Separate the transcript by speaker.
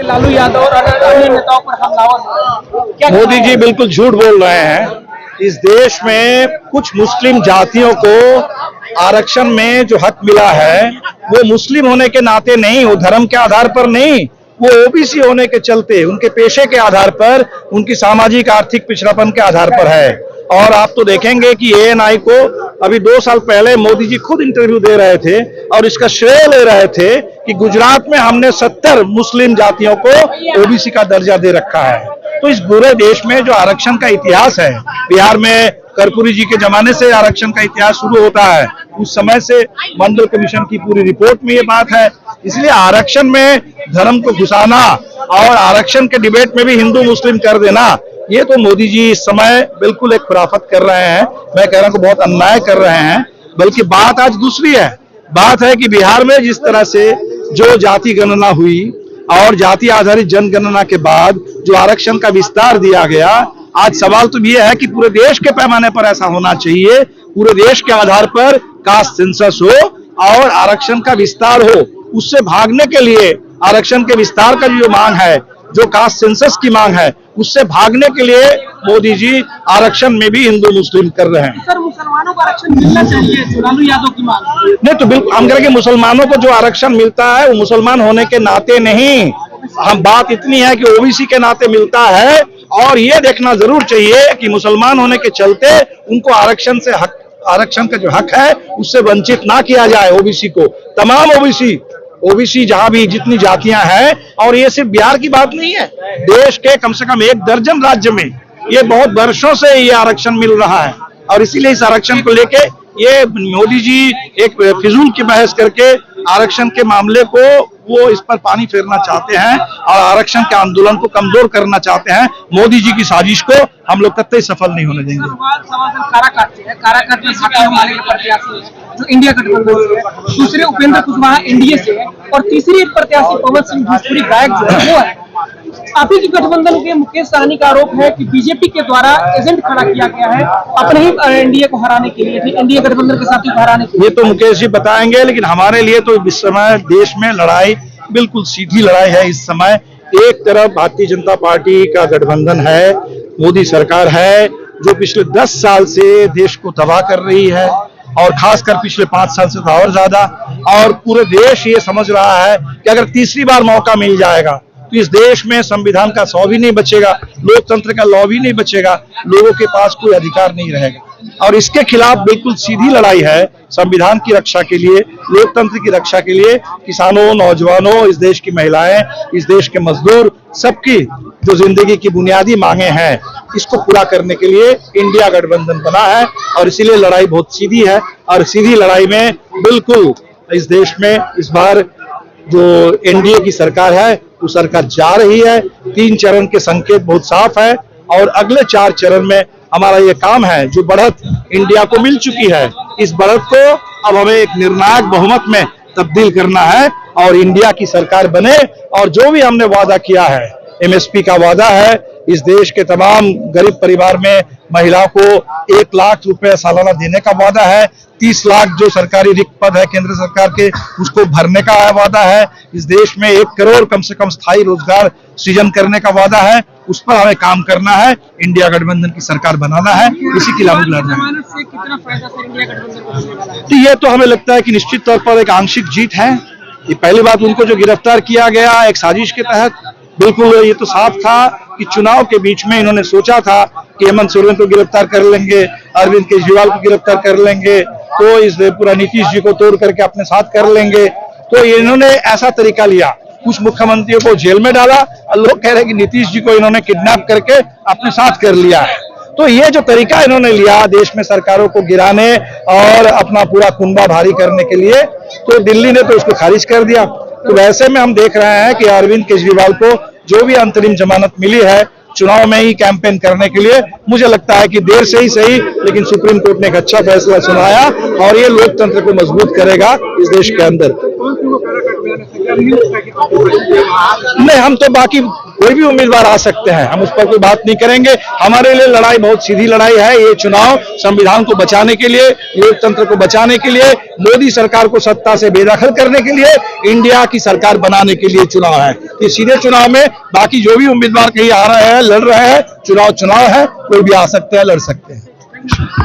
Speaker 1: लालू यादव और अन्य नेताओं पर हमला।
Speaker 2: मोदी जी बिल्कुल झूठ बोल रहे हैं। इस देश में कुछ मुस्लिम जातियों को आरक्षण में जो हक मिला है वो मुस्लिम होने के नाते नहीं, वो धर्म के आधार पर नहीं, वो ओबीसी होने के चलते, उनके पेशे के आधार पर, उनकी सामाजिक आर्थिक पिछड़ापन के आधार पर है। और आप तो देखेंगे कि एएनआई को अभी 2 साल पहले मोदी जी खुद इंटरव्यू दे रहे थे और इसका श्रेय ले रहे थे कि गुजरात में हमने 70 मुस्लिम जातियों को ओबीसी का दर्जा दे रखा है। तो इस पूरे देश में जो आरक्षण का इतिहास है, बिहार में कर्पूरी जी के जमाने से आरक्षण का इतिहास शुरू होता है, उस समय से मंडल कमीशन की पूरी रिपोर्ट में ये बात है। इसलिए आरक्षण में धर्म को घुसाना और आरक्षण के डिबेट में भी हिंदू मुस्लिम कर देना, ये तो मोदी जी इस समय बिल्कुल एक खुराफत कर रहे हैं। मैं कह रहा हूं कि बहुत अन्याय कर रहे हैं। बल्कि बात आज दूसरी है। बात है कि बिहार में जिस तरह से जो जाति गणना हुई और जाति आधारित जनगणना के बाद जो आरक्षण का विस्तार दिया गया, आज सवाल तो ये है कि पूरे देश के पैमाने पर ऐसा होना चाहिए, पूरे देश के आधार पर कास्ट सेंसस हो और आरक्षण का विस्तार हो। उससे भागने के लिए आरक्षण के विस्तार का जो मांग है, जो कास्ट सेंसस की मांग है, उससे भागने के लिए मोदी जी आरक्षण में भी हिंदू मुस्लिम कर रहे हैं।
Speaker 1: सर, मुसलमानों को आरक्षण मिलना चाहिए, लालू यादव की मांग
Speaker 2: नहीं तो बिल्कुल हम कहेंगे मुसलमानों को जो आरक्षण मिलता है वो मुसलमान होने के नाते नहीं, हम बात इतनी है कि ओबीसी के नाते मिलता है। और ये देखना जरूर चाहिए कि मुसलमान होने के चलते उनको आरक्षण का जो हक है उससे वंचित ना किया जाए। ओबीसी को, तमाम ओबीसी जहां भी जितनी जातियां हैं, और ये सिर्फ बिहार की बात नहीं है, देश के कम से कम 1 दर्जन राज्य में ये बहुत वर्षों से ये आरक्षण मिल रहा है। और इसीलिए इस आरक्षण को लेके ये मोदी जी एक फिजूल की बहस करके आरक्षण के मामले को वो इस पर पानी फेरना चाहते हैं और आरक्षण के आंदोलन को कमजोर करना चाहते हैं। मोदी जी की साजिश को हम लोग कतई सफल नहीं होने देंगे।
Speaker 1: काराकाट में भाजपा हमारे प्रत्याशी है जो इंडिया गठबंधन से है, दूसरे उपेंद्र कुशवाहा एनडीए से है और तीसरी एक प्रत्याशी पवन सिंह भोजपुरी गायक जो है वो है। आप ही के गठबंधन के मुकेश सहनी का आरोप है कि बीजेपी के द्वारा एजेंट खड़ा किया गया है अपने ही एनडीए को हराने के लिए, एनडीए गठबंधन के साथी को हराने के लिए।
Speaker 2: ये तो मुकेश जी बताएंगे, लेकिन हमारे लिए तो इस समय देश में लड़ाई बिल्कुल सीधी लड़ाई है। इस समय एक तरफ भारतीय जनता पार्टी का गठबंधन है, मोदी सरकार है जो पिछले 10 साल से देश को तबाह कर रही है और खासकर पिछले 5 साल से तो और ज्यादा। और पूरे देश ये समझ रहा है कि अगर तीसरी बार मौका मिल जाएगा तो इस देश में संविधान का सौ भी नहीं बचेगा, लोकतंत्र का लॉ भी नहीं बचेगा, लोगों के पास कोई अधिकार नहीं रहेगा। और इसके खिलाफ बिल्कुल सीधी लड़ाई है, संविधान की रक्षा के लिए, लोकतंत्र की रक्षा के लिए। किसानों, नौजवानों, इस देश की महिलाएं, इस देश के मजदूर, सबकी जो जिंदगी की बुनियादी मांगे हैं, इसको पूरा करने के लिए इंडिया गठबंधन बना है। और इसीलिए लड़ाई बहुत सीधी है और सीधी लड़ाई में बिल्कुल इस देश में इस बार जो एनडीए की सरकार है वो सरकार जा रही है। 3 चरण के संकेत बहुत साफ है और अगले 4 चरण में हमारा ये काम है, जो बढ़त इंडिया को मिल चुकी है, इस बढ़त को अब हमें एक निर्णायक बहुमत में तब्दील करना है और इंडिया की सरकार बने। और जो भी हमने वादा किया है, एमएसपी का वादा है, इस देश के तमाम गरीब परिवार में महिलाओं को 1 लाख रुपए सालाना देने का वादा है, 30 लाख जो सरकारी रिक्त पद है केंद्र सरकार के उसको भरने का वादा है, इस देश में 1 करोड़ कम से कम स्थायी रोजगार सृजन करने का वादा है। उस पर हमें काम करना है, इंडिया गठबंधन की सरकार बनाना है, इसी के खिलाफ लड़ना है। तो ये तो हमें लगता है कि निश्चित तौर पर एक आंशिक जीत है। ये पहली बात, उनको जो गिरफ्तार किया गया एक साजिश के तहत, बिल्कुल ये तो साफ था कि चुनाव के बीच में इन्होंने सोचा था कि हेमंत सोरेन को गिरफ्तार कर लेंगे, अरविंद केजरीवाल को गिरफ्तार कर लेंगे, तो इस पूरा नीतीश जी को तोड़ करके अपने साथ कर लेंगे। तो इन्होंने ऐसा तरीका लिया, कुछ मुख्यमंत्रियों को जेल में डाला और लोग कह रहे हैं कि नीतीश जी को इन्होंने किडनैप करके अपने साथ कर लिया है। तो ये जो तरीका इन्होंने लिया देश में सरकारों को गिराने और अपना पूरा कुंबा भारी करने के लिए, तो दिल्ली ने तो इसको खारिज कर दिया। तो वैसे में हम देख रहे हैं कि अरविंद केजरीवाल को जो भी अंतरिम जमानत मिली है चुनाव में ही कैंपेन करने के लिए, मुझे लगता है कि देर से ही सही लेकिन सुप्रीम कोर्ट ने एक अच्छा फैसला सुनाया और ये लोकतंत्र को मजबूत करेगा इस देश के अंदर। नहीं, हम तो बाकी कोई भी उम्मीदवार आ सकते हैं, हम उस पर कोई बात नहीं करेंगे। हमारे लिए लड़ाई बहुत सीधी लड़ाई है। ये चुनाव संविधान को बचाने के लिए, लोकतंत्र को बचाने के लिए, मोदी सरकार को सत्ता से बेदखल करने के लिए, इंडिया की सरकार बनाने के लिए चुनाव है। ये सीधे चुनाव में बाकी जो भी उम्मीदवार कहीं आ रहे हैं, लड़ रहे हैं, चुनाव है, कोई भी आ सकते हैं, लड़ सकते हैं।